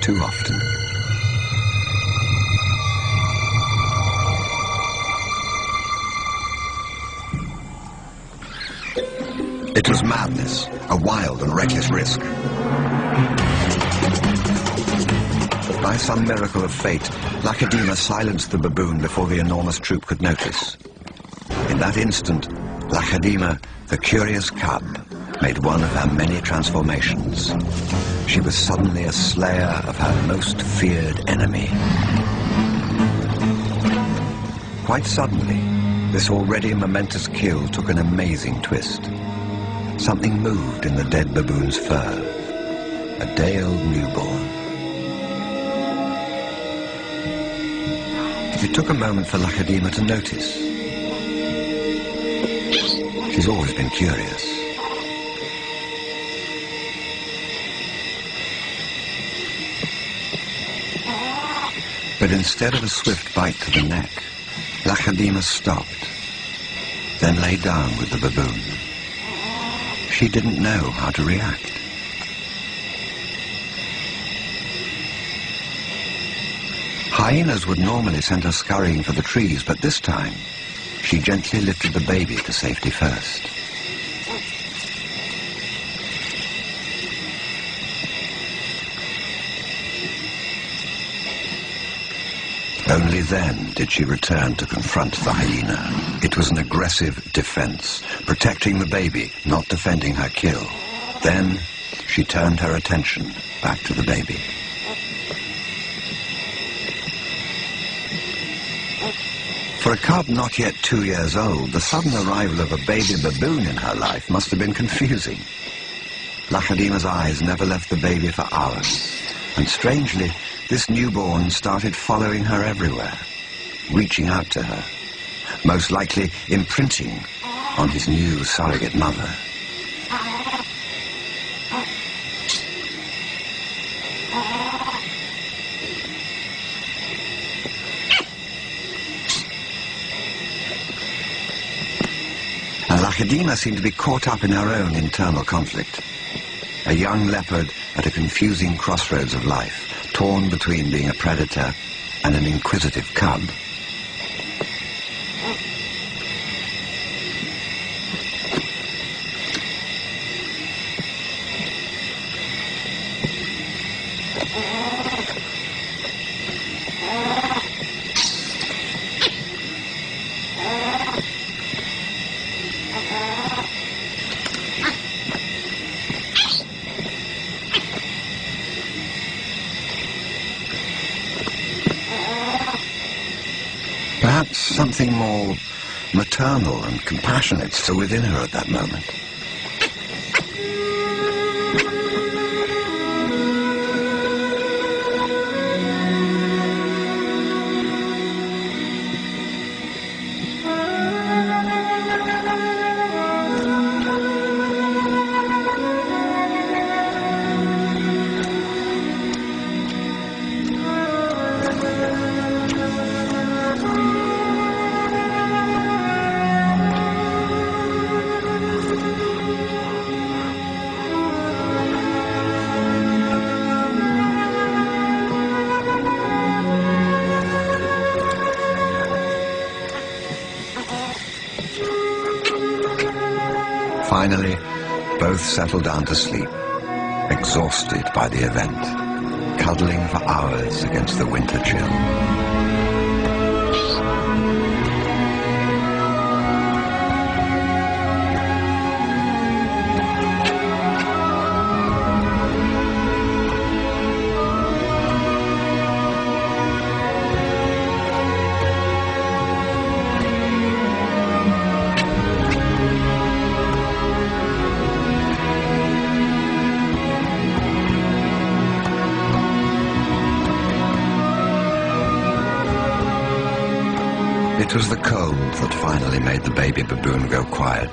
too often. It was madness, a wild and reckless risk. By some miracle of fate, Lacedaemon silenced the baboon before the enormous troop could notice. In that instant, Lacedaemon, the curious cub, made one of her many transformations. She was suddenly a slayer of her most feared enemy. Quite suddenly, this already momentous kill took an amazing twist. Something moved in the dead baboon's fur. A day-old newborn. It took a moment for Lacedaemon to notice. She's always been curious. But instead of a swift bite to the neck, Lacedaemon stopped, then lay down with the baboon. She didn't know how to react. Hyenas would normally send her scurrying for the trees, but this time, she gently lifted the baby to safety first. Only then did she return to confront the hyena. It was an aggressive defense, protecting the baby, not defending her kill. Then she turned her attention back to the baby. For a cub not yet 2 years old, the sudden arrival of a baby baboon in her life must have been confusing. Lacedaemon's eyes never left the baby for hours, and strangely, this newborn started following her everywhere, reaching out to her, most likely imprinting on his new surrogate mother. And Lacedaemon seemed to be caught up in her own internal conflict. A young leopard at a confusing crossroads of life, torn between being a predator and an inquisitive cub. Perhaps something more maternal and compassionate still within her at that moment. Finally, both settled down to sleep, exhausted by the event, cuddling for hours against the winter chill. It was the cold that finally made the baby baboon go quiet.